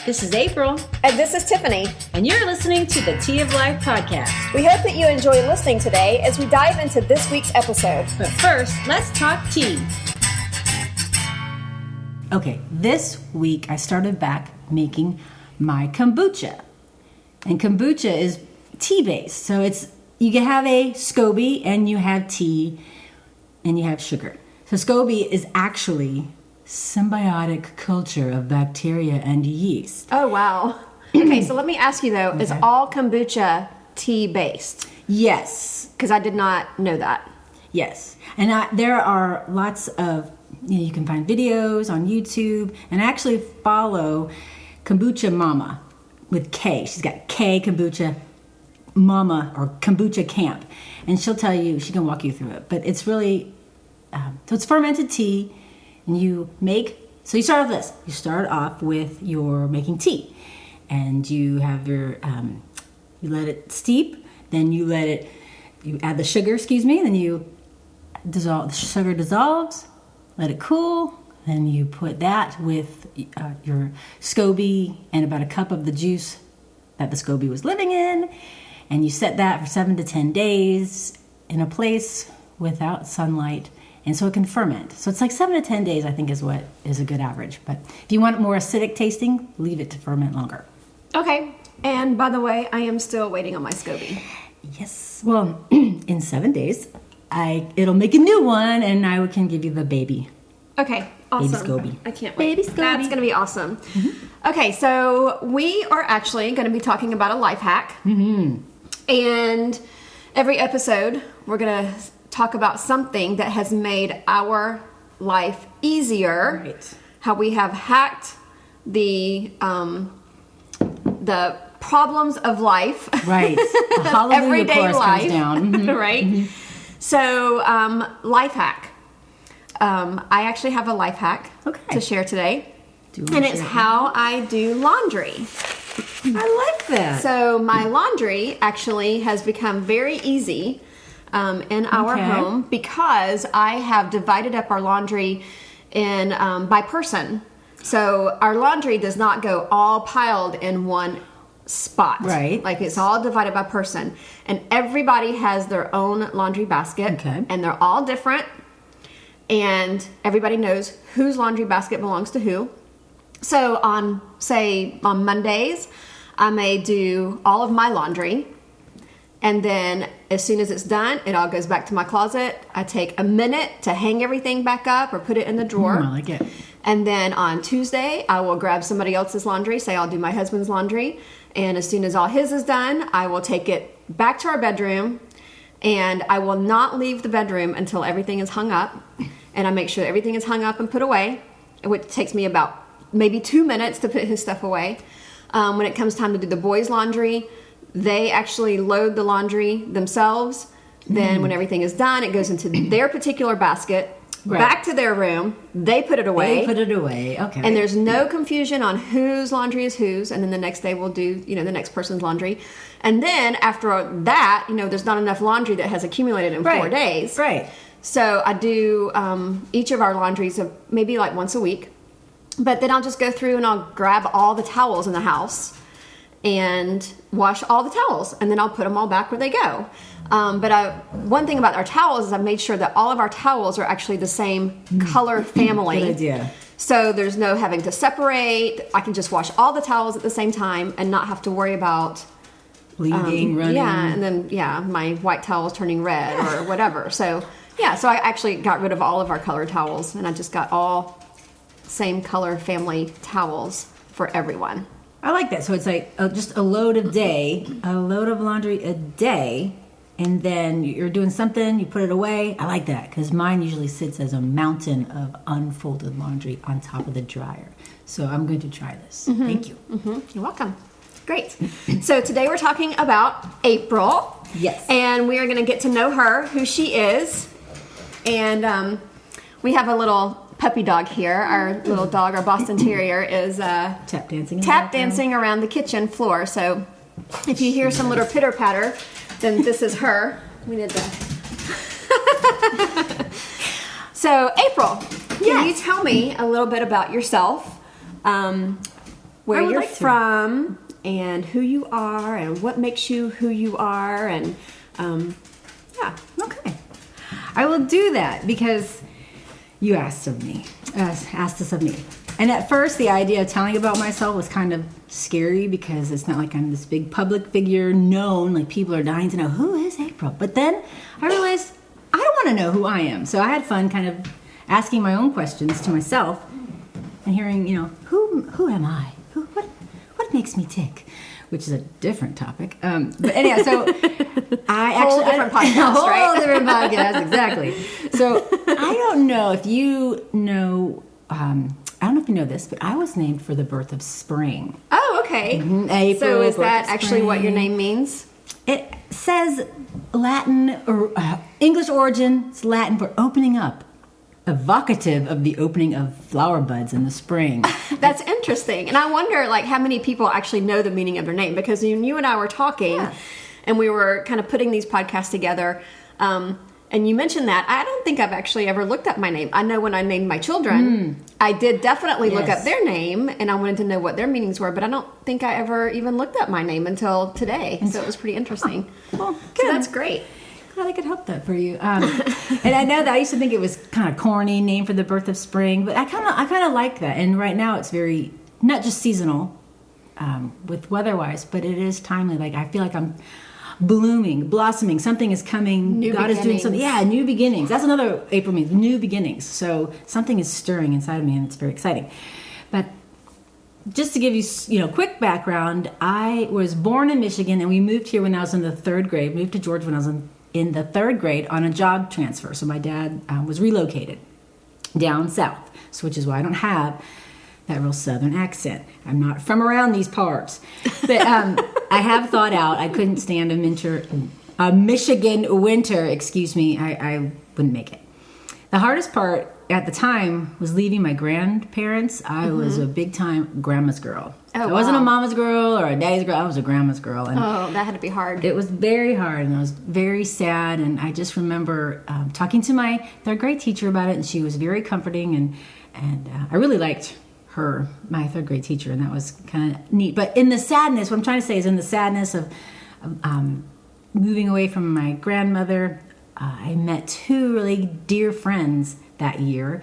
This is April. And this is Tiffany. And you're listening to the Tea of Life podcast. We hope that you enjoy listening today as we dive into this week's episode. But first, let's talk tea. Okay, this week I started back making my kombucha. And kombucha is tea-based. So you can have a SCOBY and you have tea and you have sugar. So SCOBY is actually symbiotic culture of bacteria and yeast. Oh, wow. Okay, so let me ask you though, is all kombucha tea-based? Yes. Because I did not know that. Yes. And there are lots of, you can find videos on YouTube, and I actually follow Kombucha Mama with K. She's got K Kombucha Mama or Kombucha Camp. And she'll tell you, she can walk you through it. But it's really, so it's fermented tea. And you start off this. You start off with your making tea. And you have your, you let it steep. Then you add the sugar, then you dissolve, the sugar dissolves, let it cool. Then you put that with your SCOBY and about a cup of the juice that the SCOBY was living in. And you set that for 7 to 10 days in a place without sunlight. And so it can ferment. So it's like 7 to 10 days, I think, is what is a good average. But if you want it more acidic tasting, leave it to ferment longer. Okay. And by the way, I am still waiting on my SCOBY. Yes. Well, in 7 days, it'll make a new one, and I can give you the baby. Okay. Awesome. Baby SCOBY. I can't wait. Baby SCOBY. That's going to be awesome. Mm-hmm. Okay, so we are actually going to be talking about a life hack. Mm-hmm. And every episode, we're going to talk about something that has made our life easier. Right. How we have hacked the problems of life. Right. The hallelujah everyday chorus life. comes down. Mm-hmm. Right. Mm-hmm. So, life hack. I actually have a life hack to share today. And it's how I do laundry. I like that. So my laundry actually has become very easy in our home because I have divided up our laundry in by person. So our laundry does not go all piled in one spot. Right. Like it's all divided by person. And everybody has their own laundry basket. Okay. And they're all different. And everybody knows whose laundry basket belongs to who. So on Mondays, I may do all of my laundry. And then as soon as it's done, it all goes back to my closet. I take a minute to hang everything back up or put it in the drawer. I like it. And then on Tuesday, I will grab somebody else's laundry. Say I'll do my husband's laundry. And as soon as all his is done, I will take it back to our bedroom. And I will not leave the bedroom until everything is hung up. And I make sure everything is hung up and put away, which takes me about maybe 2 minutes to put his stuff away. When it comes time to do the boys' laundry, they actually load the laundry themselves. Then when everything is done, it goes into their particular basket, back to their room. They put it away. Okay. And there's no confusion on whose laundry is whose. And then the next day we'll do, the next person's laundry. And then after that, there's not enough laundry that has accumulated in 4 days. Right. So I do each of our laundries maybe like once a week. But then I'll just go through and I'll grab all the towels in the house and wash all the towels. And then I'll put them all back where they go. But one thing about our towels is I've made sure that all of our towels are actually the same color family. Good idea. So there's no having to separate. I can just wash all the towels at the same time and not have to worry about bleeding, running. Yeah, and then, my white towels turning red or whatever. So I actually got rid of all of our colored towels, and I just got all same color family towels for everyone. I like that. So it's like just a load of laundry a day, and then you're doing something, you put it away. I like that because mine usually sits as a mountain of unfolded laundry on top of the dryer. So I'm going to try this. Mm-hmm. Thank you. Mm-hmm. You're welcome. Great. So today we're talking about April. Yes. And we are going to get to know her, who she is. And we have a little puppy dog here. Our little dog, our Boston Terrier, is tap dancing around the kitchen floor. So if you hear some little pitter patter, then this is her. We need to. So, April, can you tell me a little bit about yourself? where I would you're like to. from and who you are and what makes you who you are. And yeah. Okay. I will do that because you asked this of me. And at first, the idea of telling about myself was kind of scary because it's not like I'm this big public figure known, like people are dying to know who is April. But then I realized I don't want to know who I am. So I had fun kind of asking my own questions to myself and hearing, who am I? What makes me tick? Which is a different topic. But anyhow, so I actually... different podcast, right? Whole different podcast, exactly. So I don't know if you know... I don't know if you know this, but I was named for the birth of spring. Oh, okay. April, so is birth that of actually what your spring. name means? It says Latin or English origin. It's Latin for opening up, evocative of the opening of flower buds in the spring. That's interesting. And I wonder, like, how many people actually know the meaning of their name? Because you and I were talking, Yeah. and we were kind of putting these podcasts together. And you mentioned that. I don't think I've actually ever looked up my name. I know when I named my children, I did definitely look Yes. up their name, and I wanted to know what their meanings were, but I don't think I ever even looked up my name until today. So it was pretty interesting. Well, So good. that's great. Glad I could help that for you. And I know that I used to think it was kind of corny name for the birth of spring, but I kind of like that. And right now it's very not just seasonal with weather-wise, but it is timely. Like I feel like I'm blooming, blossoming. Something is coming. New God is doing beginnings. something. Yeah, new beginnings. That's another April means new beginnings. So something is stirring inside of me, and it's very exciting. But just to give you, quick background, I was born in Michigan, and we moved here when I was in the third grade. Moved to Georgia when I was in the third grade on a job transfer. So my dad was relocated down south, so which is why I don't have that real southern accent. I'm not from around these parts. But I have thought out, I couldn't stand a Michigan winter, I wouldn't make it. The hardest part at the time was leaving my grandparents. I was a big time grandma's girl. Oh, I wasn't wow. a mama's girl or a daddy's girl, I was a grandma's girl. And Oh, that had to be hard. it was very hard and I was very sad. And I just remember talking to my third grade teacher about it, and she was very comforting. And I really liked her, my third grade teacher, and that was kind of neat. But in the sadness, what I'm trying to say is in the sadness of moving away from my grandmother, I met two really dear friends that year.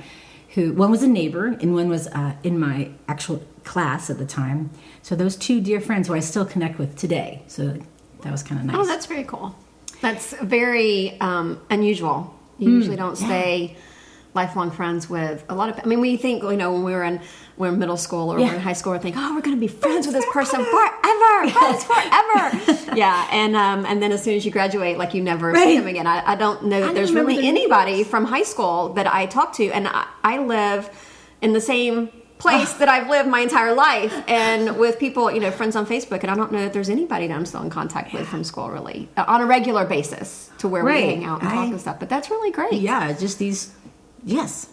One was a neighbor and one was in my actual class at the time. So those two dear friends who I still connect with today. So that was kind of nice. Oh, that's very cool. That's very unusual. You usually don't stay lifelong friends with a lot of... I mean, we think, when we're in middle school or we're in high school, we think, we're going to be friends with this person forever. Friends forever. Yeah, and then as soon as you graduate, like, you never see them again. I don't know that there's remember really their anybody from high school that I talk to, and I live in the same place that I've lived my entire life, and with people, friends on Facebook, and I don't know that there's anybody that I'm still in contact with from school, really, on a regular basis, to where we Right. hang out and talk and stuff. But that's really great. Yeah, just these. Yes,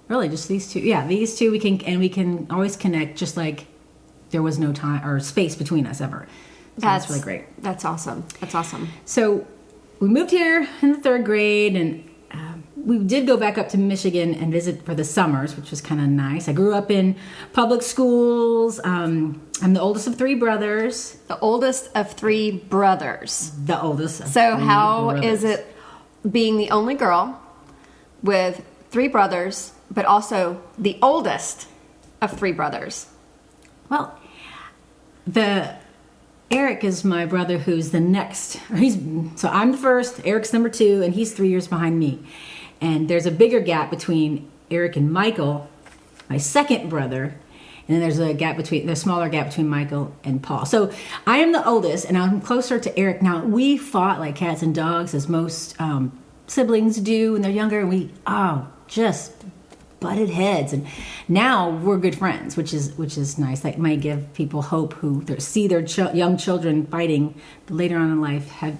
really, just these two. Yeah, these two we can always connect, just like there was no time or space between us ever. So that's really great. That's awesome. That's awesome. So we moved here in the third grade, and we did go back up to Michigan and visit for the summers, which was kind of nice. I grew up in public schools. I'm the oldest of three brothers. The oldest of three brothers. The oldest. Of So three how brothers. is it being the only girl with three brothers, but also the oldest of three brothers? Well, Eric is my brother who's the next. So I'm the first, Eric's number two, and he's 3 years behind me. And there's a bigger gap between Eric and Michael, my second brother. And then there's a smaller gap between Michael and Paul. So I am the oldest, and I'm closer to Eric. Now, we fought like cats and dogs, as most siblings do when they're younger. And we, just butted heads. And now we're good friends, which is nice. That might give people hope who see their young children fighting, but later on in life have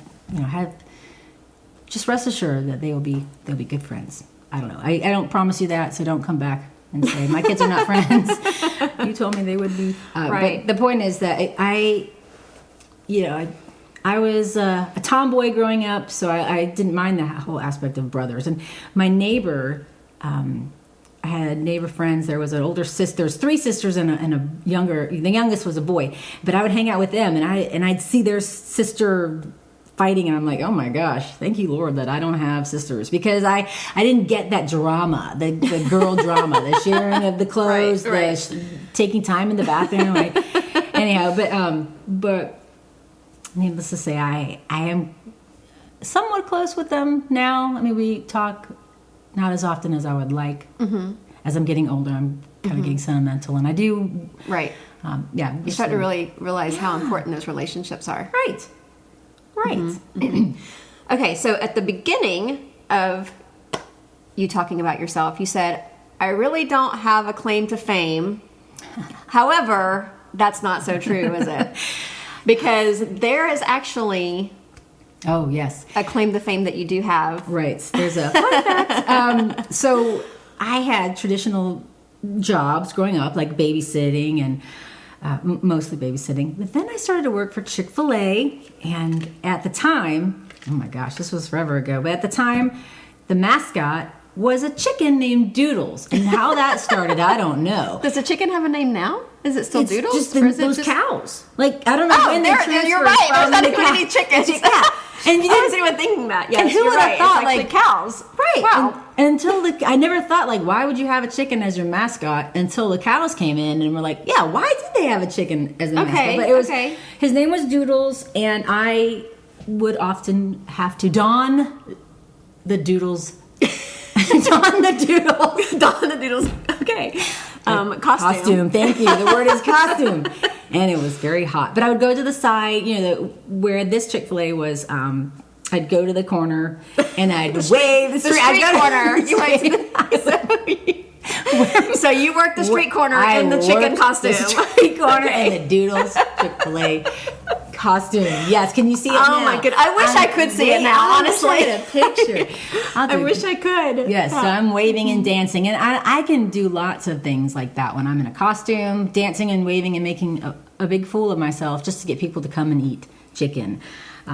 just rest assured that they'll be good friends. I don't know. I don't promise you that, so don't come back and say my kids are not friends. You told me they would be. Right. But the point is that I was a tomboy growing up, so I didn't mind the whole aspect of brothers. And my neighbor, I I had neighbor friends. There was an older sister. There's 3 sisters and a younger. The youngest was a boy. But I would hang out with them, and I'd see their sister fighting, and I'm like, oh my gosh, thank you, Lord, that I don't have sisters, because I didn't get that drama, the girl drama, the sharing of the clothes, the taking time in the bathroom. Anyhow, but needless to say, I am somewhat close with them now. I mean, we talk not as often as I would like. As I'm getting older, I'm kind of getting sentimental, and I do. Right. You start to really realize how important those relationships are. Right. Okay, so at the beginning of you talking about yourself, you said, I really don't have a claim to fame. However, that's not so true, is it? Because there is actually Oh, yes. a claim to fame that you do have. Right. There's a fun fact. So I had traditional jobs growing up, like babysitting and mostly babysitting. But then I started to work for Chick-fil-A. And at the time, oh my gosh, this was forever ago. But at the time, the mascot was a chicken named Doodles. And how that started, I don't know. Does the chicken have a name now? Is it still It's Doodles? just Or is it those just- cows. Like, I don't know when they there- transferred you're right. There's from not the even cow- any chickens. Yeah. And you I didn't wasn't even thinking that. Yes, and who you're would have right. thought, It's actually like, cows. Right. Wow. And until I never thought, like, why would you have a chicken as your mascot until the cows came in and were like, yeah, why did they have a chicken as a mascot? But it was, his name was Doodles, and I would often have to don the Doodles. Don the Doodles. Don the Doodles. Okay. Costume. Thank you. The word is costume. And it was very hot. But I would go to the side, where this Chick-fil-A was. I'd go to the corner and I'd wave the street corner. You went to so you worked the street corner in the chicken worked costume. The street corner and the Doodles Chick-fil-A costume. Yes, can you see it now? Oh my goodness. I wish I could see it now, honestly. I wish I had a picture. I wish I could. Yes, so I'm waving and dancing. And I can do lots of things like that when I'm in a costume, dancing and waving and making a big fool of myself just to get people to come and eat chicken.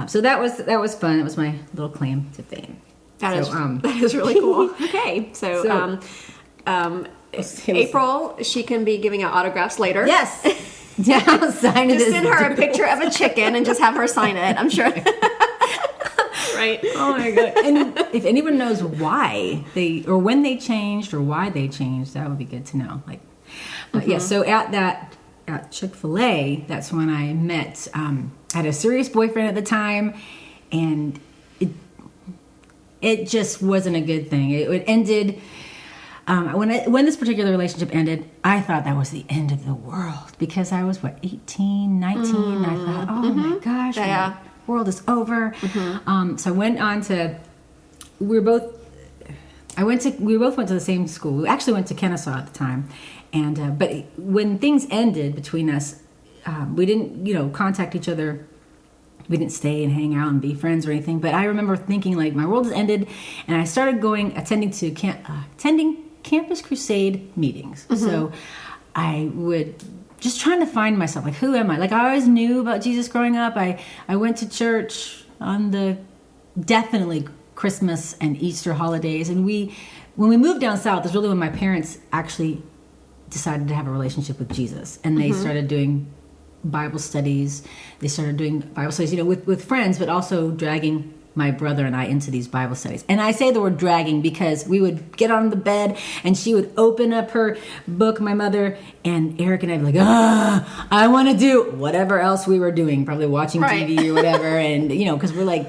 So that was fun. It was my little claim to fame. That is really cool. Okay, so April, she can be giving out autographs later. Yes. Yeah, I'll sign it. Just send her a picture of a chicken and just have her sign it. I'm sure. Right. Oh my god! And if anyone knows why or when they changed or why they changed, that would be good to know. Like, so at Chick-fil-A, that's when I met. I had a serious boyfriend at the time, and it just wasn't a good thing. It ended. When this particular relationship ended, I thought that was the end of the world, because I was 18, 19. I thought, oh my gosh, the world is over. So I went on to. We both went to the same school. We actually went to Kennesaw at the time, and but when things ended between us, we didn't contact each other. We didn't stay and hang out and be friends or anything. But I remember thinking, like, my world has ended, and I started attending Campus Crusade meetings. So I would just trying to find myself, like, who am I? Like, I always knew about Jesus growing up. I went to church on the definitely Christmas and Easter holidays, and when we moved down south is really when my parents actually decided to have a relationship with Jesus, and they started doing Bible studies. They started doing Bible studies, with friends, but also dragging my brother and I into these Bible studies. And I say the word dragging because we would get on the bed and she would open up her book, my mother, and Eric and I'd be like, I want to do whatever else we were doing, probably watching TV or whatever. And, because we're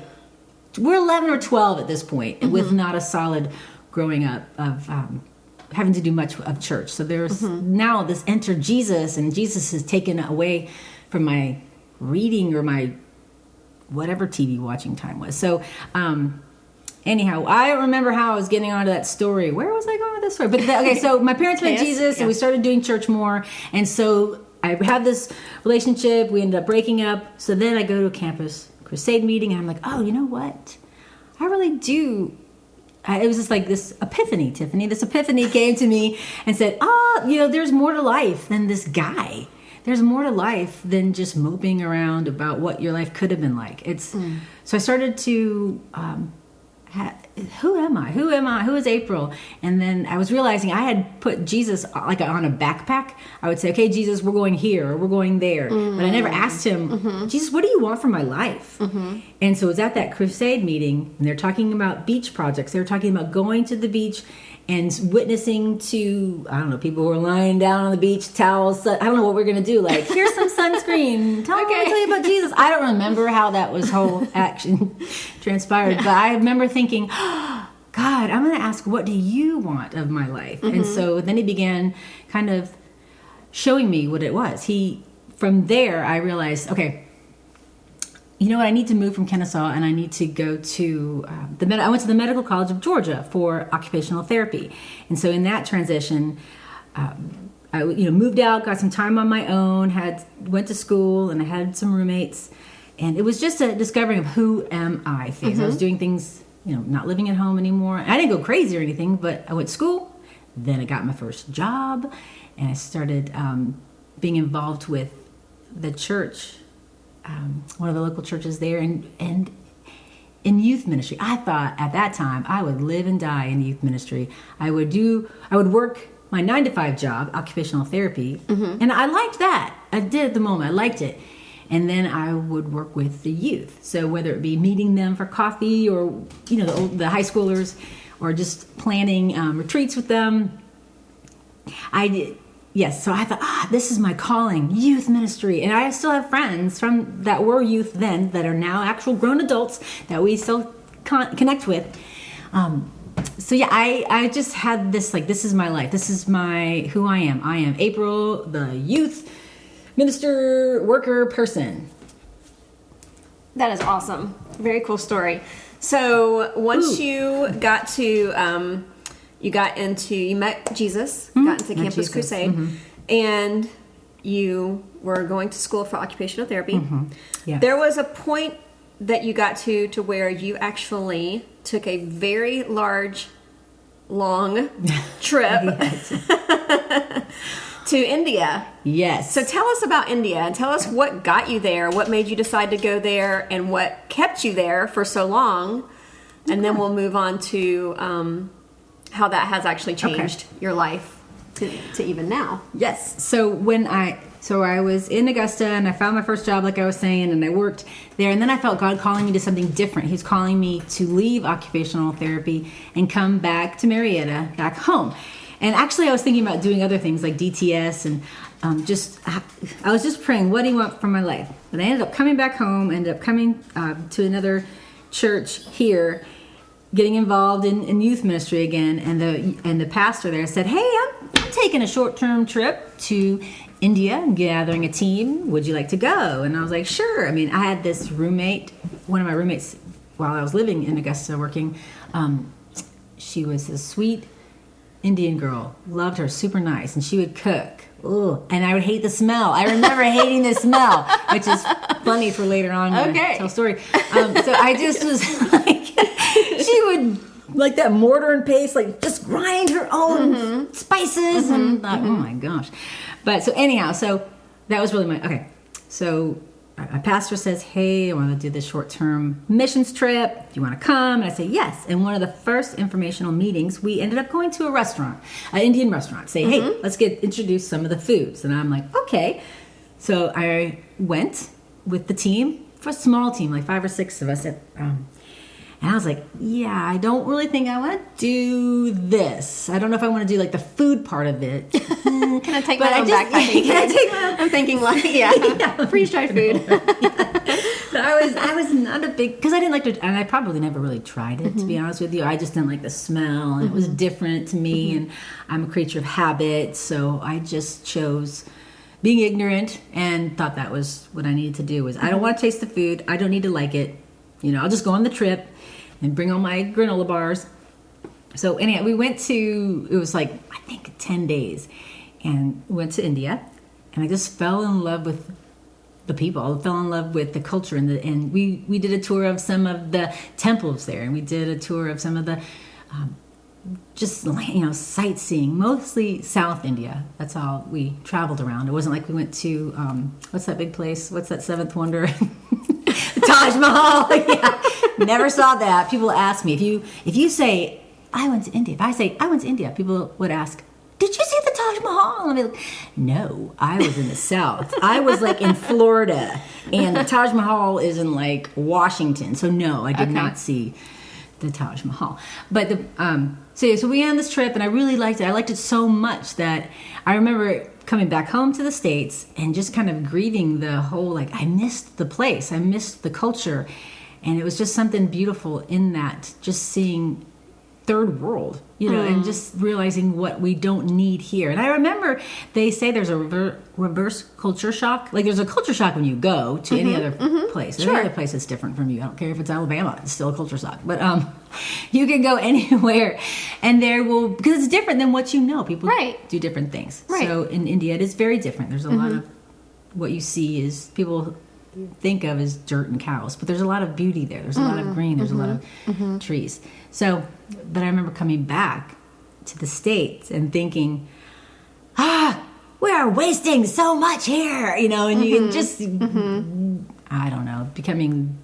11 or 12 at this point with not a solid growing up of having to do much of church. So there's now this enter Jesus, and Jesus has taken away from my reading or my whatever TV watching time was. So anyhow, I don't remember how I was getting onto that story. Where was I going with this story? But so my parents met Jesus, and we started doing church more. And so I had this relationship. We ended up breaking up. So then I go to a Campus Crusade meeting, and I'm like, oh, you know what? I really do. It was just like this epiphany, Tiffany. This epiphany came to me and said, there's more to life than this guy. There's more to life than just moping around about what your life could have been like. So I started to who am I? Who am I? Who is April? And then I was realizing I had put Jesus like on a backpack. I would say, okay, Jesus, we're going here, or we're going there. But I never asked him, Jesus, what do you want from my life? And so it was at that crusade meeting, and they're talking about beach projects. They were talking about going to the beach and witnessing to, I don't know, people who were lying down on the beach, towels. I don't know what we're going to do. Like, here's some sunscreen. Tell you about Jesus. I don't remember how that was whole action transpired. But I remember thinking, oh, God, I'm going to ask, what do you want of my life? And so then he began kind of showing me what it was. From there, I realized, okay, you know what? I need to move from Kennesaw, and I need to go to I went to the Medical College of Georgia for occupational therapy, and so in that transition, I moved out, got some time on my own, went to school, and I had some roommates, and it was just a discovering of who am I phase. I was doing things, not living at home anymore. I didn't go crazy or anything, but I went to school. Then I got my first job, and I started being involved with the church. One of the local churches there, and in youth ministry. I thought at that time I would live and die in youth ministry. I would work my 9-to-5 job, occupational therapy, and I liked that. I did at the moment. I liked it. And then I would work with the youth. So whether it be meeting them for coffee, or the high schoolers, or just planning retreats with them, I did. Yes, so I thought, this is my calling, youth ministry. And I still have friends that were youth then that are now actual grown adults that we still connect with. So yeah, I just had this, this is my life. This is who I am. I am April, the youth minister, worker, person. That is awesome. Very cool story. So once you got to... you met Jesus, got into Campus Crusade, and you were going to school for occupational therapy. Yes. There was a point that you got to where you actually took a very long trip to India. Yes. So tell us about India, and tell us what got you there, what made you decide to go there, and what kept you there for so long, and then we'll move on to... how that has actually changed your life to even now. Yes. So I was in Augusta, and I found my first job, like I was saying, and I worked there, and then I felt God calling me to something different. He's calling me to leave occupational therapy and come back to Marietta, back home. And actually I was thinking about doing other things like DTS, and I was just praying, what do you want from my life? But I ended up coming back home, ended up coming to another church here, getting involved in youth ministry again, and the pastor there said, "Hey, I'm taking a short-term trip to India and gathering a team. Would you like to go?" And I was like, "Sure." I mean, I had this roommate, one of my roommates, while I was living in Augusta working. She was a sweet Indian girl, loved her, super nice, and she would cook. Ugh. And I would hate the smell. I remember hating the smell, which is funny for later on when I tell a story. So I just was like, she would, like that mortar and paste, just grind her own spices. And I thought, oh my gosh. But so anyhow, so that was really okay. So a pastor says, "Hey, I want to do this short-term missions trip. Do you want to come?" And I say, "Yes." And one of the first informational meetings, we ended up going to a restaurant, an Indian restaurant. Say, "Hey, let's get introduced some of the foods." And I'm like, "Okay." So I went with the team, for a small team, like 5 or 6 of us. And I was like, "Yeah, I don't really think I want to do this. I don't know if I want to do the food part of it." Can I take my own backpacking? Can I take my own? I'm thinking freeze-dried food. So I was not a big, because I didn't like to, and I probably never really tried it, to be honest with you. I just didn't like the smell, and it was different to me, and I'm a creature of habit, so I just chose being ignorant and thought that was what I needed to do. Was I don't want to taste the food. I don't need to like it. I'll just go on the trip and bring all my granola bars. So anyhow, we went to, it was I think 10 days, and went to India, and I just fell in love with the people. I fell in love with the culture, and we did a tour of some of the temples there, and we did a tour of some of the sightseeing, mostly South India. That's all we traveled around. It wasn't like we went to what's that big place? What's that seventh wonder? Taj Mahal. Yeah. Never saw that. People ask me if you say I went to India. If I say I went to India, people would ask, "Did you see the Taj Mahal?" And I'd be like, "No, I was in the South. I was like in Florida, and the Taj Mahal is in like Washington. So no, I did not see the Taj Mahal." But so we went on this trip, and I really liked it. I liked it so much that I remember coming back home to the States and just kind of grieving the whole, like, I missed the place, I missed the culture, and it was just something beautiful in that, just seeing third world, and just realizing what we don't need here. And I remember they say there's a reverse culture shock. Like, there's a culture shock when you go to any other place. Any other place that's different from you. I don't care if it's Alabama, it's still a culture shock. But you can go anywhere, and because it's different than what you know. People do different things. Right. So in India, it is very different. There's a lot of what you see is people think of as dirt and cows, but there's a lot of beauty there. There's a lot of green. There's a lot of trees. So, but I remember coming back to the States and thinking, we are wasting so much here, and you can just, I don't know, becoming,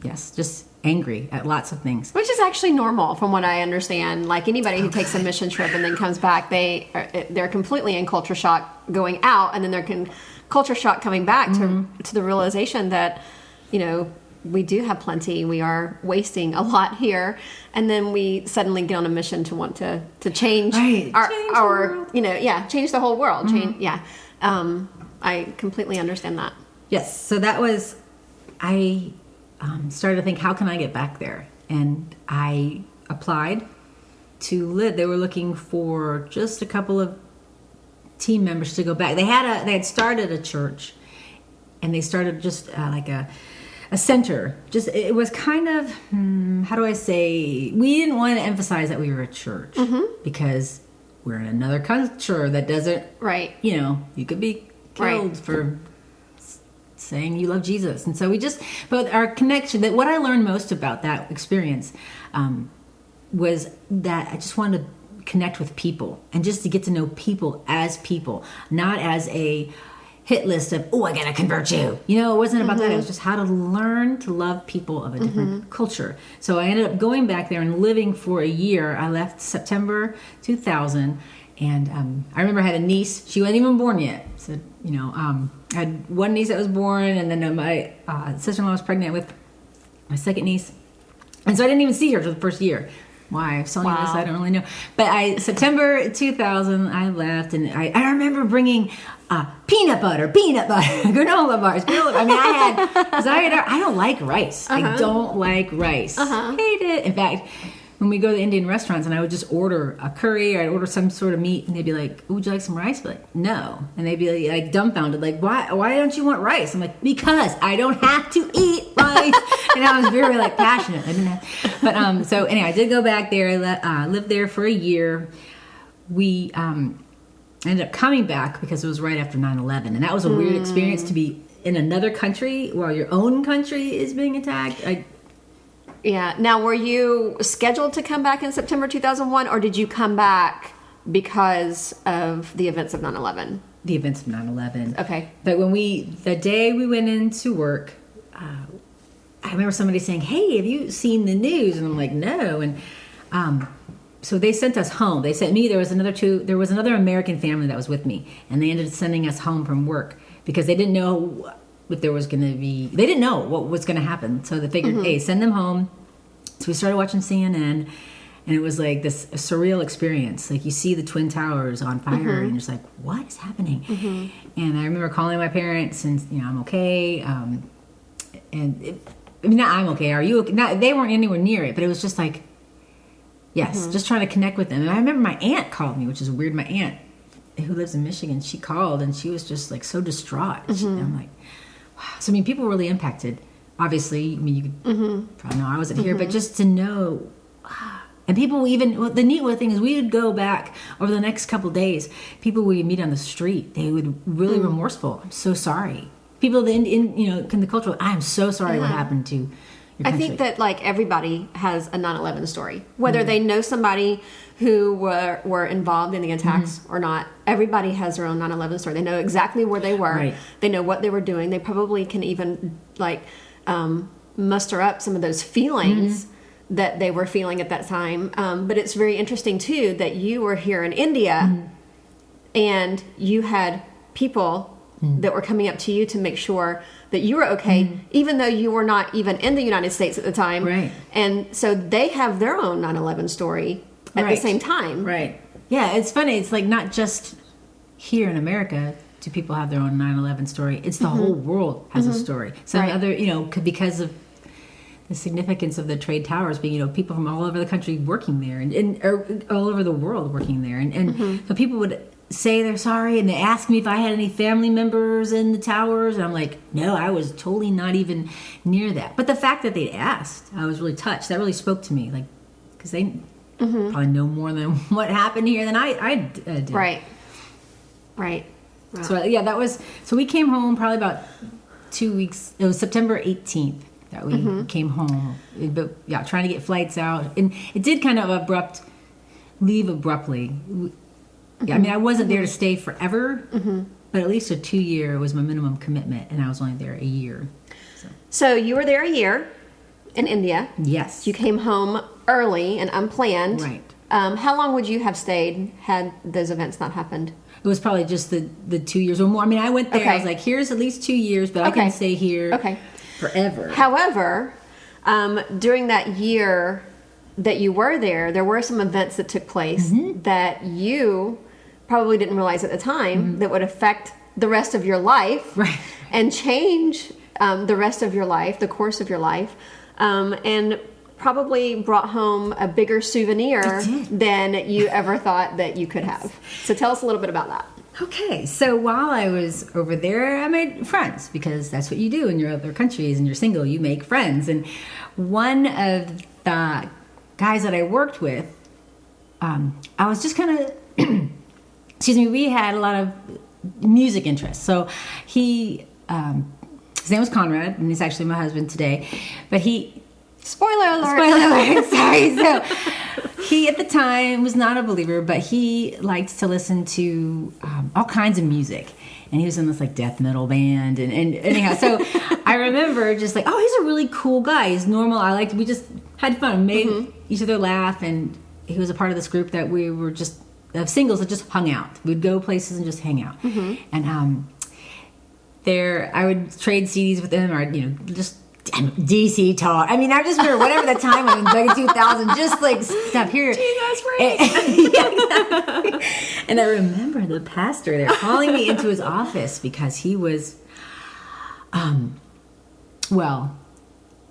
just angry at lots of things. Which is actually normal from what I understand. Like anybody who takes a mission trip and then comes back, they're completely in culture shock going out, and then they're culture shock coming back to the realization that, we do have plenty. We are wasting a lot here, and then we suddenly get on a mission to want to change our change the whole world. I completely understand that. Yes. So that was, I started to think, how can I get back there? And I applied to live. They were looking for just a couple of team members to go back. They had started a church, and they started just like a center. Just, it was kind of, how do I say, we didn't want to emphasize that we were a church because we're in another culture that doesn't, you could be killed for saying you love Jesus. And so but our connection, that what I learned most about that experience was that I just wanted to connect with people, and just to get to know people, not as a hit list of, I gotta convert you. It wasn't about that. It was just how to learn to love people of a different culture. So I ended up going back there and living for a year. I left September 2000, and I remember I had a niece. She wasn't even born yet. So, I had one niece that was born, and then my sister-in-law was pregnant with my second niece. And so I didn't even see her for the first year. Why? I'm telling you this, I don't really know. But September 2000, I left, and I remember bringing peanut butter, granola bars. I don't like rice. I don't like rice. Hate it. In fact, when we go to Indian restaurants, and I would just order a curry, or I'd order some sort of meat, and they'd be like, "Would you like some rice?" I'd be like, "No." And they'd be like dumbfounded, like, "Why don't you want rice?" I'm like, "Because I don't have to eat rice." And I was very passionate. I didn't have, but so anyway, I did go back there. I lived there for a year. We ended up coming back because it was right after 9/11, and that was a weird experience to be in another country while your own country is being attacked. Now, were you scheduled to come back in September 2001, or did you come back because of the events of 9/11? The events of 9/11. Okay. But the day we went into work, I remember somebody saying, "Hey, have you seen the news?" And I'm like, "No." And so they sent us home. They sent me. There was another American family that was with me, and they ended up sending us home from work because they didn't know if there was going to be. They didn't know what was going to happen, so they figured, "Hey, send them home." So we started watching CNN, and it was like this surreal experience. Like, you see the Twin Towers on fire, and you're just like, "What is happening?" And I remember calling my parents, and I'm okay. Not I'm okay. Are you okay? They weren't anywhere near it, but it was just like, yes, just trying to connect with them. And I remember my aunt called me, which is weird. My aunt, who lives in Michigan, she called, and she was just like so distraught. And I'm like, wow. So people were really impacted. Obviously, you could probably know I wasn't here, but just to know. And people even, the neat thing is, we would go back over the next couple days. People we would meet on the street, they would really remorseful. "I'm so sorry." People in the cultural, "I'm so sorry what happened to your country." I think that everybody has a 9/11 story, whether they know somebody who were involved in the attacks or not. Everybody has their own 9/11 story. They know exactly where they were. Right. They know what they were doing. They probably can even muster up some of those feelings that they were feeling at that time. But it's very interesting too that you were here in India and you had people that were coming up to you to make sure that you were okay, even though you were not even in the United States at the time. Right. And so they have their own 9/11 story at the same time. Right. Yeah, it's funny. It's like not just here in America do people have their own 9/11 story. It's the whole world has a story. Some other, because of the significance of the trade towers being, people from all over the country working there and or all over the world working there. And so people would say they're sorry and they ask me if I had any family members in the towers. And I'm like, no, I was totally not even near that. But the fact that they asked, I was really touched. That really spoke to me, like, because they probably know more than what happened here than I did. Right. Wow. So so we came home probably about 2 weeks. It was September 18th that we came home. But yeah, trying to get flights out. And it did kind of leave abruptly. Yeah, I mean, I wasn't there to stay forever, but at least a 2-year was my minimum commitment, and I was only there a year. So you were there a year in India. Yes. You came home early and unplanned. Right. How long would you have stayed had those events not happened? It was probably just the 2 years or more. I mean, I went there, Okay. I was like, here's at least 2 years, but I can stay here forever. However, during that year that you were there were some events that took place that you probably didn't realize at the time that would affect the rest of your life and change the rest of your life, the course of your life, and probably brought home a bigger souvenir than you ever thought that you could have. So tell us a little bit about that. Okay, so while I was over there, I made friends because that's what you do in your other countries and you're single, you make friends. And one of the guys that I worked with, I was just kind of, we had a lot of music interests. So his name was Conrad, and he's actually my husband today. But spoiler alert, sorry. So he, at the time, was not a believer, but he liked to listen to all kinds of music. And he was in this like death metal band. And anyhow, so I remember just like, oh, he's a really cool guy. He's normal. We just had fun, made each other laugh. And he was a part of this group that we were just of singles that just hung out. We'd go places and just hang out. And I would trade CDs with him, or just DC talk. I mean, I just remember whatever the time was, like 2000, just like stuff here. Jesus, exactly. And I remember the pastor there calling me into his office because he was,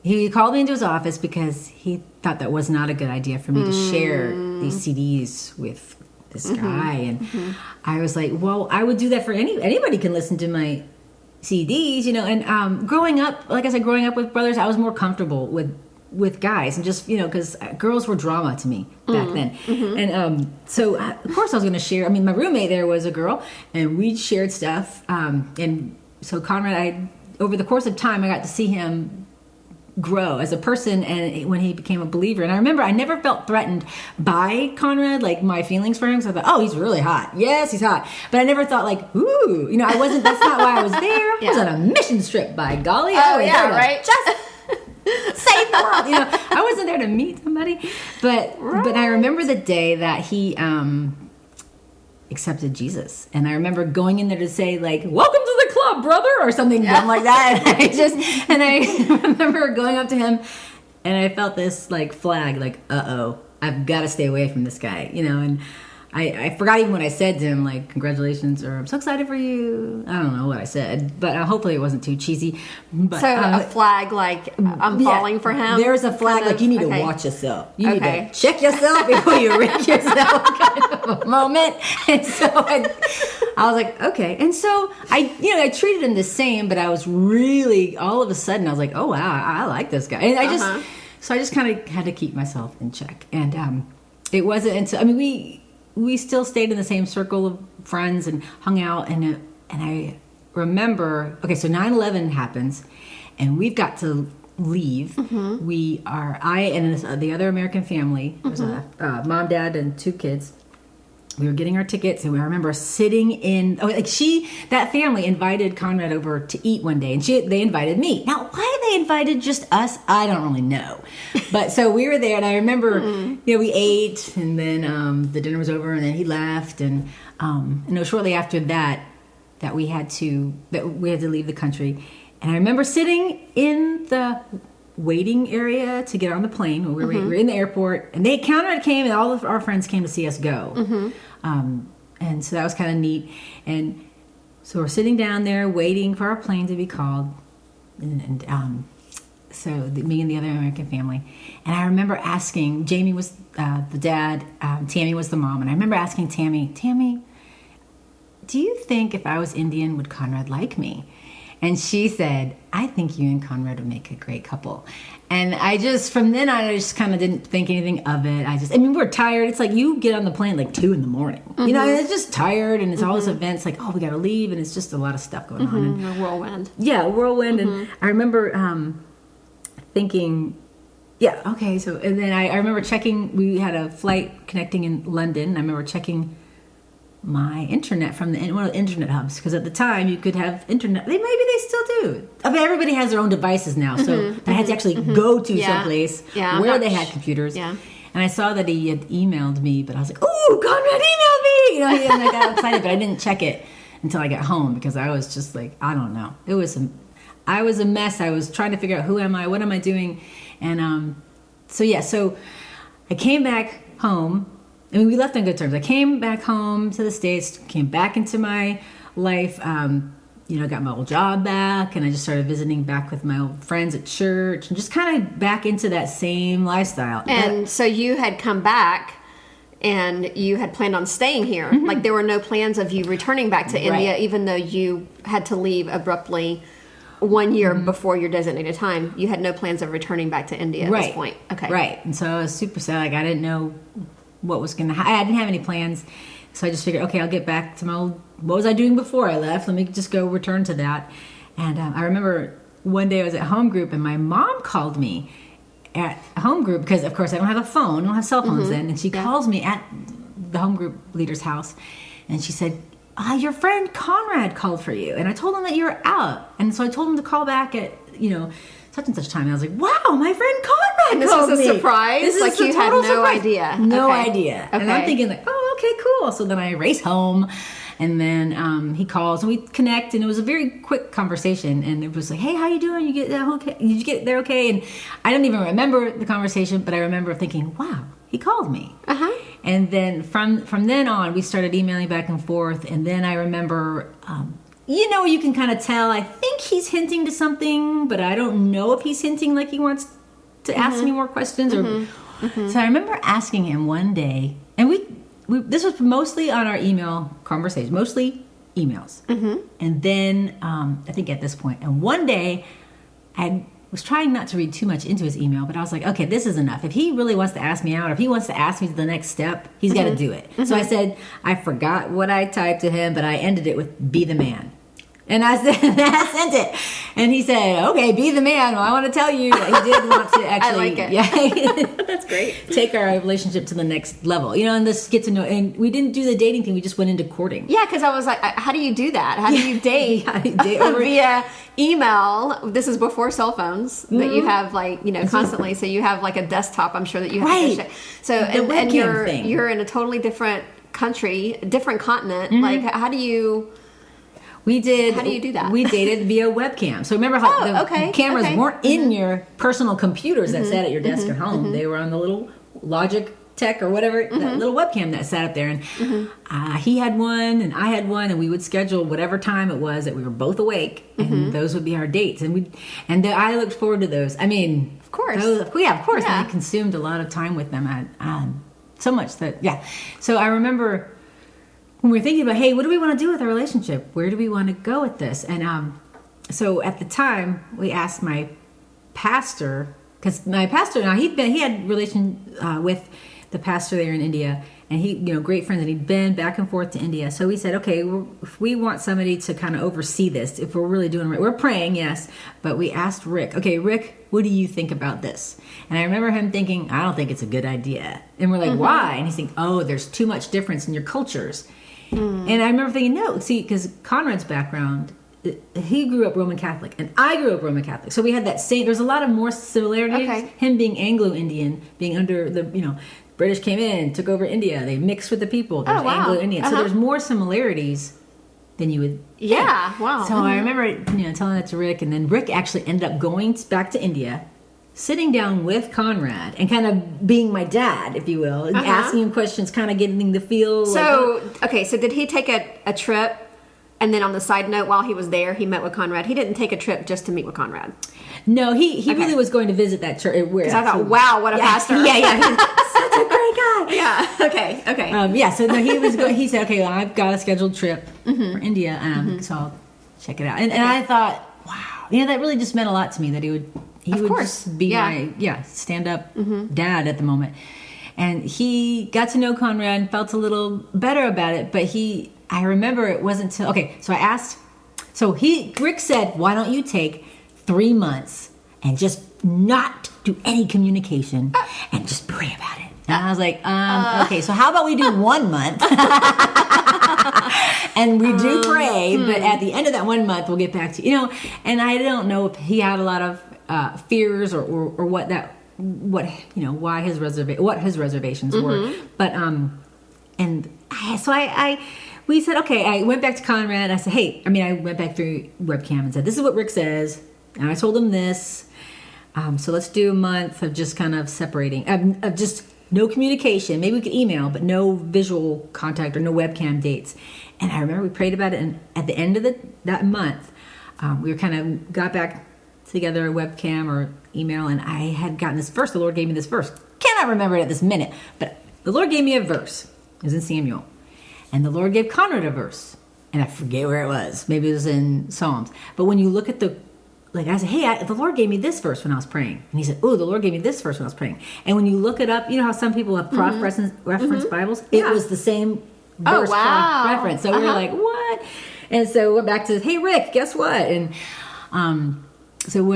he called me into his office because he thought that was not a good idea for me to share these CDs with this guy. And I was like, well, I would do that for anybody can listen to my CDs, and growing up with brothers, I was more comfortable with guys, and just, because girls were drama to me back then. And so of course I was going to share. I mean, my roommate there was a girl, and we shared stuff. And so Conrad, over the course of time, I got to see him grow as a person, and when he became a believer. And I remember I never felt threatened by Conrad, like my feelings for him. So I thought, oh, he's really hot. Yes, he's hot. But I never thought like, ooh, I wasn't, that's not why I was there. I was on a mission trip, by golly. Oh, yeah, right. Just save the world. I wasn't there to meet somebody. But I remember the day that he accepted Jesus. And I remember going in there to say like, welcome to the club, brother, or something dumb like that. And I remember going up to him, and I felt this like flag, like, uh-oh, I've got to stay away from this guy, and I forgot even what I said to him, like, congratulations, or I'm so excited for you. I don't know what I said, but hopefully it wasn't too cheesy. But, so a flag, like, I'm falling for him? There's a flag, like, you need to watch yourself. You need to check yourself before you wreck yourself, kind of a moment. And so I was like, okay. And so I treated him the same, but I was really, all of a sudden, I was like, oh, wow, I like this guy. And I just kind of had to keep myself in check. And it wasn't until, we still stayed in the same circle of friends and hung out. And I remember, okay, so 9/11 happens, and we've got to leave. I and the other American family, there's a mom, dad, and 2 kids. we were getting our tickets, and I remember sitting in. Oh, like that family invited Conrad over to eat one day, and they invited me. Now, why they invited just us, I don't really know. But so we were there, and I remember, we ate, and then the dinner was over, and then he left, and shortly after that we had to leave the country, and I remember sitting in the waiting area to get on the plane. We were in the airport, and Conrad came, and all of our friends came to see us go. And so that was kind of neat. And so we're sitting down there waiting for our plane to be called, me and the other American family. And I remember asking, Jamie was the dad, Tammy was the mom, and I remember asking Tammy, do you think if I was Indian, would Conrad like me? And she said, I think you and Conrad would make a great couple. And from then on, I just kind of didn't think anything of it. We're tired. It's like you get on the plane like 2 a.m. It's just tired, and it's all these events like, we got to leave, and it's just a lot of stuff going on. And, a whirlwind. Yeah, a whirlwind. And I remember thinking, okay. So, and then I remember checking, we had a flight connecting in London. I remember checking my internet from one of the internet hubs, because at the time you could have internet. Maybe they still do. Everybody has their own devices now, so I had to actually go to someplace where they had computers. Yeah. And I saw that he had emailed me, but I was like, "Oh, Conrad emailed me!" And I got excited, but I didn't check it until I got home, because I was just like, I don't know. I was a mess. I was trying to figure out, who am I? What am I doing? And so I came back home. We left on good terms. I came back home to the States, came back into my life, got my old job back, and I just started visiting back with my old friends at church, and just kind of back into that same lifestyle. And so you had come back, and you had planned on staying here. Like, there were no plans of you returning back to India, even though you had to leave abruptly 1 year before your designated time. You had no plans of returning back to India at this point. Okay. Right. And so I was super sad. Like, I didn't know what was going to happen. I didn't have any plans. So I just figured, okay, I'll get back to my old, what was I doing before I left? Let me just go return to that. And I remember one day I was at home group, and my mom called me at home group, because of course I don't have a phone, I don't have cell phones then. And she calls me at the home group leader's house, and she said, your friend Conrad called for you. And I told him that you were out. And so I told him to call back at, such and such time. And I was like, wow, my friend Conrad and this called was a me. Surprise? This like, is you had no idea. No idea. Okay. And I'm thinking like, oh, okay, cool. So then I race home, and then he calls, and we connect, and it was a very quick conversation. And it was like, hey, how you doing? You get that okay? Did you get there okay? And I don't even remember the conversation, but I remember thinking, wow, he called me. And then from then on, we started emailing back and forth. And then I remember, you can kind of tell, I think he's hinting to something, but I don't know if he's hinting like he wants to ask me more questions. So I remember asking him one day, and we this was mostly on our email conversation, mostly emails. And then I think at this point, and one day I was trying not to read too much into his email, but I was like, okay, this is enough. If he really wants to ask me out, or if he wants to ask me to the next step, he's got to do it. So I said, I forgot what I typed to him, but I ended it with "be the man." And I sent it. And he said, okay, be the man. Well, I want to tell you that he did want to actually. I like it. Yeah, that's great. Take our relationship to the next level. And this get to know. And we didn't do the dating thing. We just went into courting. Yeah, because I was like, how do you do that? How do you date, via email? This is before cell phones that you have constantly. So you have like a desktop, I'm sure, that you have to check. So and you're in a totally different country, different continent. Like, how do you... We did. How do you do that? We dated via webcam. So remember how the cameras weren't in your personal computers that sat at your desk at home. They were on the little Logitech or whatever, that little webcam that sat up there. And he had one, and I had one, and we would schedule whatever time it was that we were both awake, and those would be our dates. And I looked forward to those. I mean, of course, of course. Yeah. And I consumed a lot of time with them. So much that So I remember, when we were thinking about, hey, what do we want to do with our relationship? Where do we want to go with this? And so at the time, we asked my pastor, because my pastor, now he had relation with the pastor there in India, and he, great friends, and he'd been back and forth to India. So we said, okay, if we want somebody to kind of oversee this, if we're really doing right, we're praying, yes, but we asked Rick, okay, Rick, what do you think about this? And I remember him thinking, I don't think it's a good idea. And we're like, why? And he's thinking, oh, there's too much difference in your cultures. And I remember thinking, no, see, because Conrad's background, he grew up Roman Catholic, and I grew up Roman Catholic. So we had that same, there's a lot of more similarities. Okay. Him being Anglo-Indian, being under the, British came in, took over India. They mixed with the people. There's Anglo-Indian. So there's more similarities than you would think. Yeah, wow. So I remember, telling that to Rick, and then Rick actually ended up going back to India, sitting down with Conrad, and kind of being my dad, if you will, and asking him questions, kind of getting the feel. So, so did he take a trip, and then on the side note, while he was there, he met with Conrad? He didn't take a trip just to meet with Conrad? No, he really was going to visit that church. Because I thought, wow, what a pastor. Yeah. He's such a great guy. Yeah, okay. So no, he was he said, okay, well, I've got a scheduled trip for India, so I'll check it out. And I thought, wow, that really just meant a lot to me, that he would just be my stand-up dad at the moment. And he got to know Conrad and felt a little better about it, but I remember it wasn't till, so I asked, Rick said, why don't you take 3 months and just not do any communication and just pray about it? And I was like, okay, so how about we do 1 month? And we do pray, but at the end of that 1 month, we'll get back to you. And I don't know if he had a lot of fears or what why his reservations were. But we said, okay, I went back to Conrad. I said, hey, I went back through webcam and said, this is what Rick says. And I told him this. So let's do a month of just kind of separating, of just no communication. Maybe we could email, but no visual contact or no webcam dates. And I remember we prayed about it. And at the end of that month, we were kind of got back together, a webcam or email. And I had gotten this verse. The Lord gave me this verse. Cannot remember it at this minute, but the Lord gave me a verse. It was in Samuel. And the Lord gave Conrad a verse. And I forget where it was. Maybe it was in Psalms. But when you look at I said, hey, the Lord gave me this verse when I was praying. And he said, oh, the Lord gave me this verse when I was praying. And when you look it up, you know how some people have cross-reference Bibles? Yeah. It was the same verse cross-reference. So we were like, what? And so we went back to, hey, Rick, guess what? And so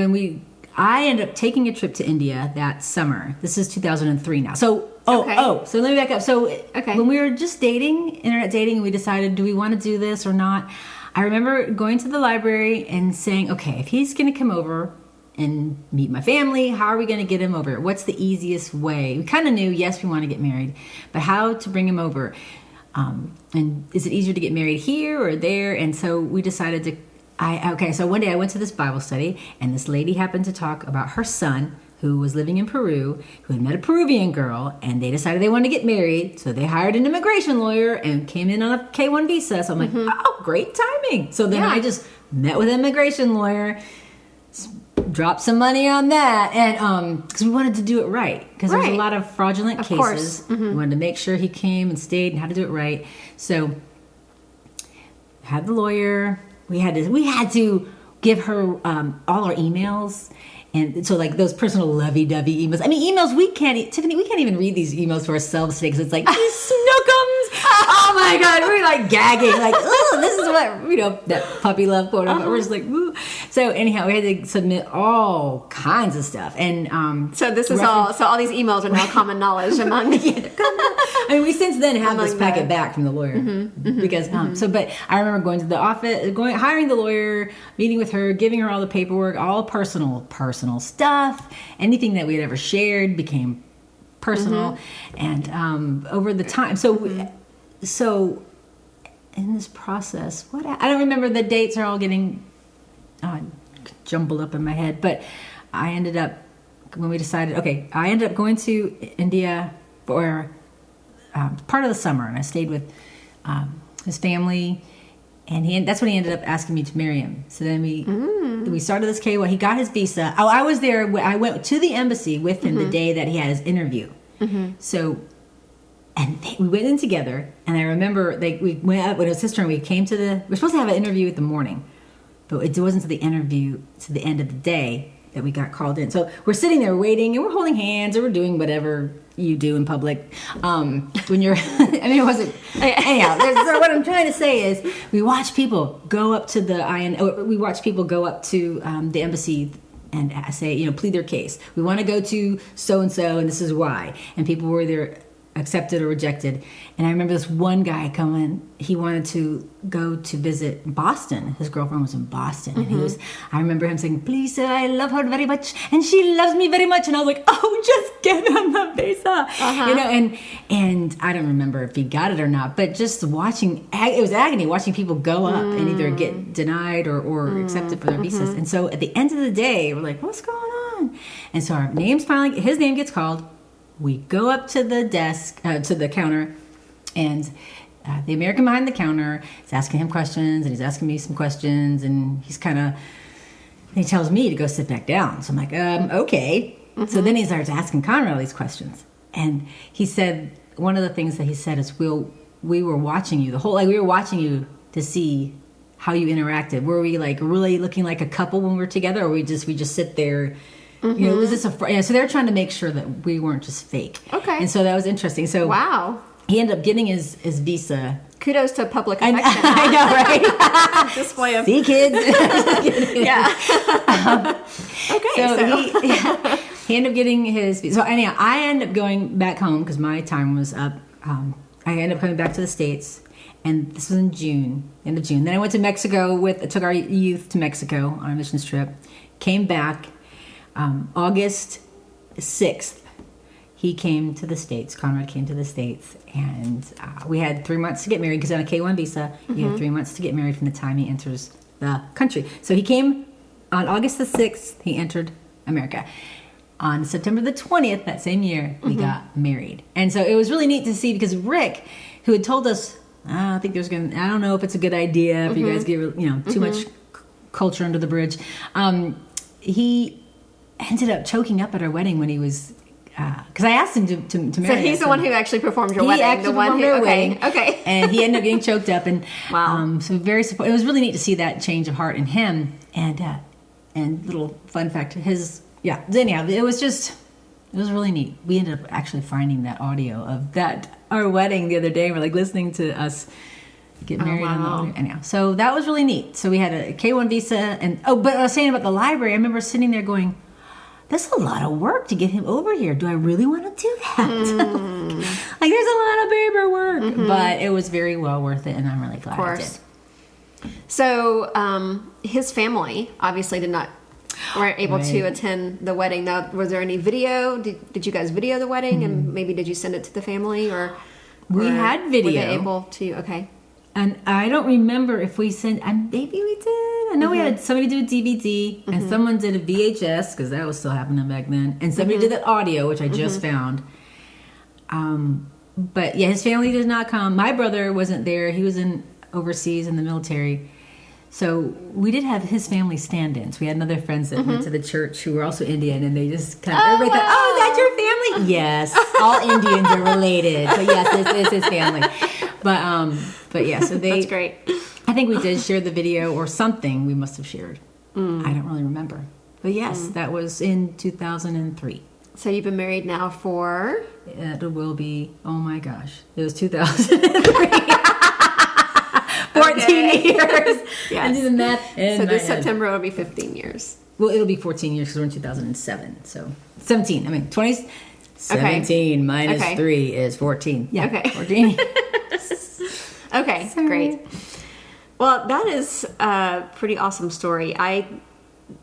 I ended up taking a trip to India that summer. This is 2003 now. So let me back up. So when we were just internet dating, we decided, do we want to do this or not? I remember going to the library and saying, okay, if he's going to come over and meet my family, how are we going to get him over? What's the easiest way? We kind of knew, yes, we want to get married, but how to bring him over? And is it easier to get married here or there? And so we decided so one day I went to this Bible study, and this lady happened to talk about her son who was living in Peru, who had met a Peruvian girl, and they decided they wanted to get married. So they hired an immigration lawyer and came in on a K-1 visa. So I'm like, oh, great timing. So then I just met with an immigration lawyer, dropped some money on that, and because we wanted to do it right. Because there's a lot of fraudulent cases. We wanted to make sure he came and stayed and how to do it right. So had the lawyer. We had to give her all our emails. And so, those personal lovey-dovey emails. Emails Tiffany, we can't even read these emails for ourselves today because it's like, these snookums. Oh my God, we're gagging. Oh, this is what, that puppy love quote. We're just ooh. So anyhow, we had to submit all kinds of stuff. And so this is all these emails are now common knowledge among we since then have this packet back from the lawyer. Because, but I remember going to the office, hiring the lawyer, meeting with her, giving her all the paperwork, all personal stuff. Anything that we had ever shared became personal. And over the time, so in this process, I don't remember, the dates are all getting jumbled up in my head, but I ended up, when we decided, I ended up going to India for part of the summer, and I stayed with his family. And that's when he ended up asking me to marry him. So then we started this K-1. He got his visa. Oh, I was there. I went to the embassy with him the day that he had his interview. So, we went in together. And I remember we went up when it was his turn. We came to we're supposed to have an interview in the morning, but it wasn't to the interview to the end of the day that we got called in. So we're sitting there waiting, and we're holding hands, or we're doing whatever you do in public when you're. I mean, it wasn't. Anyhow, so what I'm trying to say is, we watch people go up to the we watch people go up to the embassy and say, plead their case. We want to go to so and so, and this is why. And people were either accepted or rejected. And I remember this one guy coming. He wanted to go to visit Boston. His girlfriend was in Boston, and I remember him saying, "Please, sir, I love her very much, and she loves me very much." And I was like, "Oh, just get him the visa," And I don't remember if he got it or not, but just watching, it was agony watching people go up and either get denied or accepted for their visas. And so at the end of the day, we're like, "What's going on?" And so his name gets called. We go up to the desk, to the counter, and the American behind the counter is asking him questions, and he's asking me some questions, and he tells me to go sit back down. So I'm like, okay. So then he starts asking Conrad all these questions. And he said, one of the things that he said is, we were watching you, we were watching you to see how you interacted. Were we like really looking like a couple when we were together, or we just sit there? Was this so they're trying to make sure that we weren't just fake. Okay. And so that was interesting. So wow. He ended up getting his visa. Kudos to public affection. I know, right? Display of... See, kids? Yeah. Okay. So he ended up getting his visa. So anyhow, I ended up going back home because my time was up. I ended up coming back to the States. And this was in end of June. Then I went to Mexico took our youth to Mexico on a missions trip. Came back. August 6th, he came to the States. Conrad came to the States, and we had 3 months to get married because on a K-1 visa, you have 3 months to get married from the time he enters the country. So he came on August the 6th, he entered America. On September the 20th, that same year, we got married. And so it was really neat to see because Rick, who had told us, I don't know if it's a good idea if you guys get, too much culture under the bridge. He ended up choking up at our wedding when he was, because I asked him to marry. So he's the one who actually performed your wedding. He performed our wedding. Okay. And he ended up getting choked up, and wow. So very supportive. It was really neat to see that change of heart in him. And little fun fact, anyhow, it was really neat. We ended up actually finding that audio of our wedding the other day. We're like listening to us get married on the audio. Anyhow, so that was really neat. So we had a K-1 visa, but I was saying about the library, I remember sitting there going, that's a lot of work to get him over here. Do I really want to do that? Like, there's a lot of paperwork. But it was very well worth it, and I'm really glad I did. So his family obviously weren't able to attend the wedding. Now, was there any video? Did you guys video the wedding? And maybe did you send it to the family? We had video. Were they able to? Okay. And I don't remember if we sent, maybe we did. I know we had somebody do a DVD, and someone did a VHS, because that was still happening back then. And somebody did the audio, which I just found. But yeah, his family did not come. My brother wasn't there. He was overseas in the military. So we did have his family stand-ins. We had other friends that went to the church who were also Indian, and they just kind of, everybody thought, oh, is that your family? Yes, all Indians are related. So yes, this is his family. But yeah, so that's great. I think we did share the video or something we must have shared. I don't really remember. But yes, that was in 2003. So you've been married now for? It will be, oh my gosh, it was 2003. 14 years. Yes. I do the math. So this September will be 15 years. Well, it'll be 14 years because we're in 2007. So 17. 17 minus 3 is 14. Yeah, okay. 14. Okay, Sorry. Great. Well, that is a pretty awesome story. I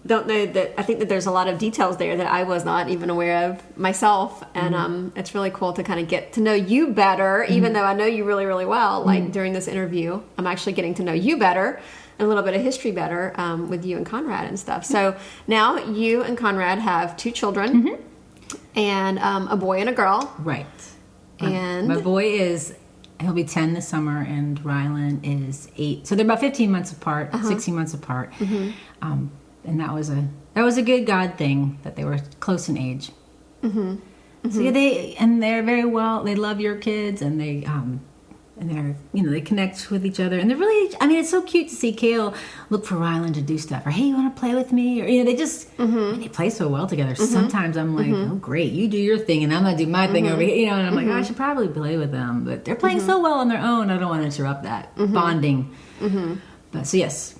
don't know that, I think that there's a lot of details there that I was not even aware of myself. And it's really cool to kind of get to know you better, even though I know you really, really well. Like during this interview, I'm actually getting to know you better and a little bit of history better with you and Conrad and stuff. So now you and Conrad have 2 children and a boy and a girl. Right. And my boy he'll be 10 this summer, and Rylan is 8. So they're about 15 months apart, 16 months apart. And that was a good God thing that they were close in age. So yeah, they're very well. They love your kids, and and they connect with each other, and they're really, I mean, it's so cute to see Kale look for Rylan to do stuff, or hey, you want to play with me, or they just and they play so well together. Sometimes I'm like, oh great, you do your thing and I'm gonna do my thing over here, and I'm like, oh, I should probably play with them, but they're playing so well on their own, I don't want to interrupt that bonding. But so yes,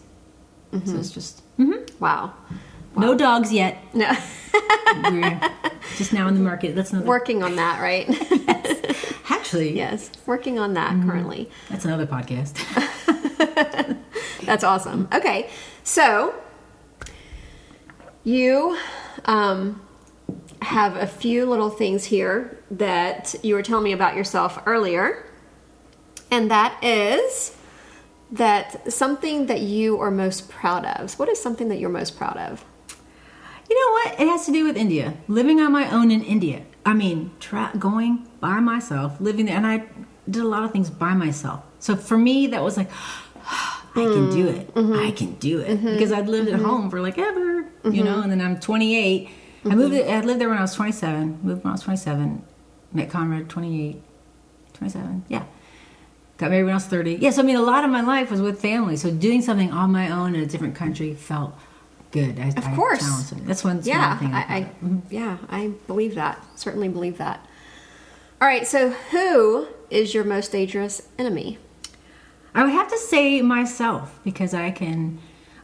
so it's just Wow. no dogs yet. No. We're just now in the market. That's another Working on that, right? actually Yes, working on that currently. that's another podcast. That's awesome. Okay, so you have a few little things here that you were telling me about yourself earlier, and that is that something that you are most proud of. So what is something that you're most proud of? You know what? It has to do with India. Living on my own in India. I mean, going by myself, living there, and I did a lot of things by myself. So for me, that was like, I can do it. I can do it because I'd lived at home for like ever, And then I'm 28. I moved. I lived there when I was 27. Moved when I was 27. Met Conrad 28, 27. Yeah. Got married when I was 30. Yeah. So I mean, a lot of my life was with family. So doing something on my own in a different country felt good. Of course. That's one thing. I believe that. Certainly believe that. All right. So who is your most dangerous enemy? I would have to say myself, because I can,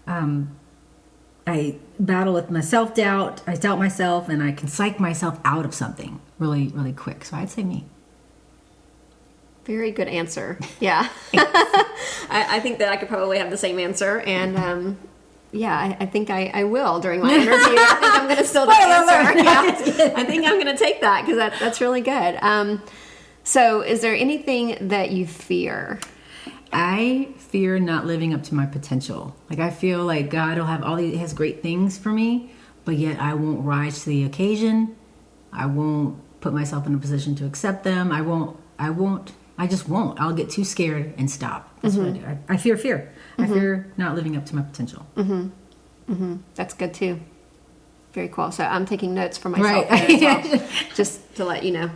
I battle with my self-doubt. I doubt myself, and I can psych myself out of something really, really quick. So I'd say me. Very good answer. Yeah. I think that I could probably have the same answer. And I think I will during my interview. I think I'm going to steal that answer. Yeah. I think I'm going to take that because that's really good. So is there anything that you fear? I fear not living up to my potential. Like, I feel like God will have he has great things for me, but yet I won't rise to the occasion. I won't put myself in a position to accept them. I just won't. I'll get too scared and stop. That's what I do. I fear fear. I fear not living up to my potential. That's good too. Very cool. So I'm taking notes for myself right. as well, just to let you know.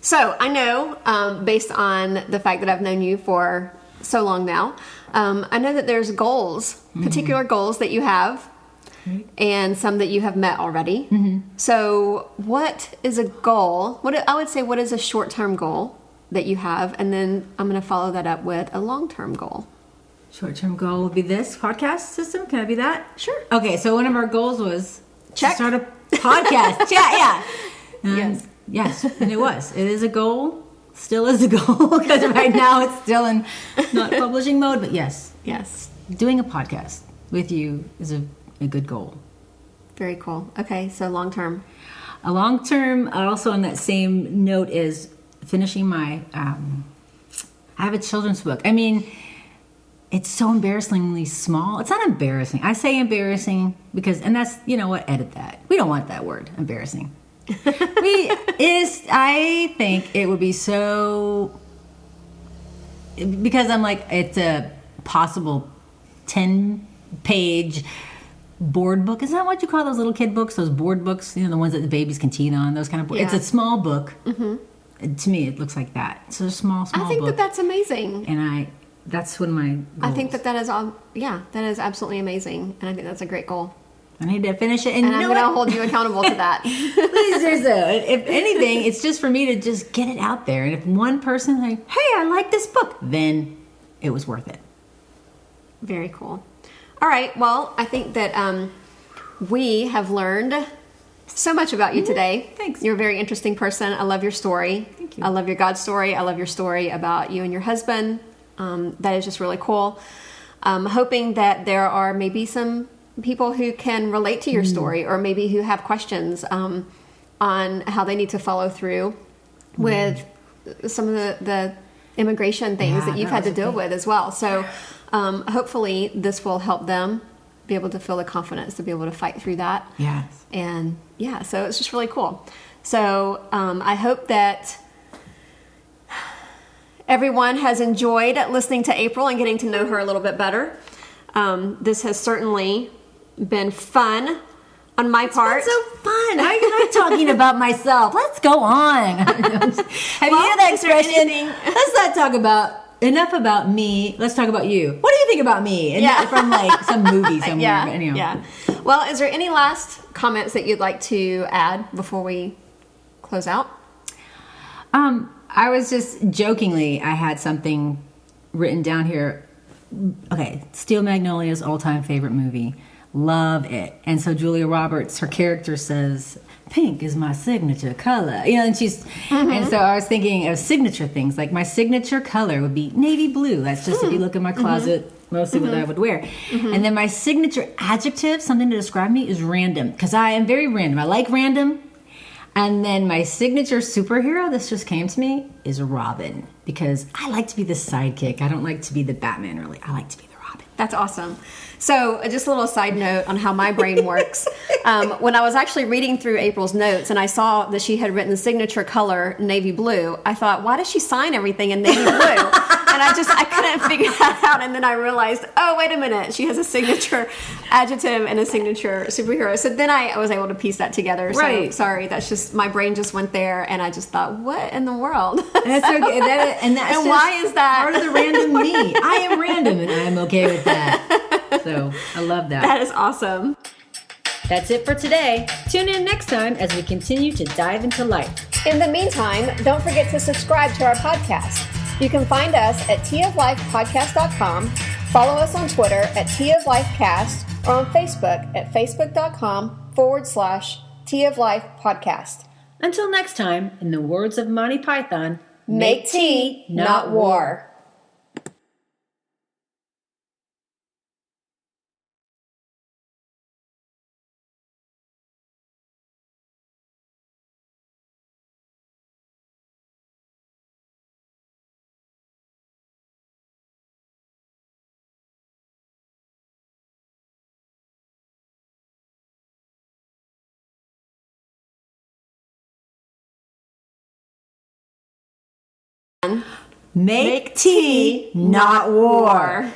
So I know, based on the fact that I've known you for so long now, I know that there's goals, particular goals that you have, and some that you have met already. So what is a goal? What is a short-term goal that you have? And then I'm going to follow that up with a long-term goal. Short-term goal would be this podcast system. Can I be that? Sure. Okay, so one of our goals was Check. to start a podcast. yeah. Yes. Yes, and it was. It is a goal. Still is a goal, because right now it's still in not publishing mode. But yes, doing a podcast with you is a good goal. Very cool. Okay, so long term. A long term, also on that same note, is finishing my. I have a children's book. I mean, it's so embarrassingly small. It's not embarrassing. I say embarrassing because, and that's, edit that. We don't want that word, embarrassing. I think it would be so, because I'm like, it's a possible 10-page board book. Isn't that what you call those little kid books? Those board books, the ones that the babies can teeth on, those kind of books. Yeah. It's a small book. To me, it looks like that. It's a small I think book. that's amazing. And that's one of my goals. I think that is all. Yeah, that is absolutely amazing, and I think that's a great goal. I need to finish it, and I'm going to hold you accountable to that. Please do so. If anything, it's just for me to just get it out there. And if one person like, hey, I like this book, then it was worth it. Very cool. All right. Well, I think that we have learned so much about you today. Thanks. You're a very interesting person. I love your story. Thank you. I love your God story. I love your story about you and your husband. That is just really cool. I'm hoping that there are maybe some people who can relate to your story, or maybe who have questions on how they need to follow through with some of the immigration things that you've had to deal with as well. So hopefully this will help them be able to feel the confidence to be able to fight through that. Yes. And so it's just really cool. So I hope that everyone has enjoyed listening to April and getting to know her a little bit better. This has certainly been fun. on my part. It's so fun. Why are you not talking about myself? Let's go on. Have you heard that expression? Let's not talk about enough about me. Let's talk about you. What do you think about me? And Yeah. from like some movie somewhere. Yeah, But anyhow. yeah. Well, is there any last comments that you'd like to add before we close out? I was just jokingly, I had something written down here. Okay, Steel Magnolia's all-time favorite movie. Love it. And so Julia Roberts, her character says, pink is my signature color. You know, and and so I was thinking of signature things. Like my signature color would be navy blue. That's just if you look in my closet, mostly what I would wear. And then my signature adjective, something to describe me, is random. Because I am very random. I like random. And then my signature superhero, this just came to me, is Robin. Because I like to be the sidekick. I don't like to be the Batman, really. I like to be the Robin. That's awesome. So just a little side note on how my brain works. When I was actually reading through April's notes and I saw that she had written signature color navy blue, I thought, why does she sign everything in navy blue? And I couldn't figure that out. And then I realized, oh, wait a minute. She has a signature adjective and a signature superhero. So then I was able to piece that together. Right. So sorry, that's just, my brain just went there and I just thought, what in the world? And that's okay. That's And just why is that? part of the random me? I am random and I'm okay with that. So I love that. That is awesome. That's it for today. Tune in next time as we continue to dive into life. In the meantime, don't forget to subscribe to our podcast. You can find us at toflifepodcast.com, follow us on Twitter at toflifecast, or on Facebook at facebook.com/toflifepodcast. Until next time, in the words of Monty Python, Make tea, not war. Make tea, not war.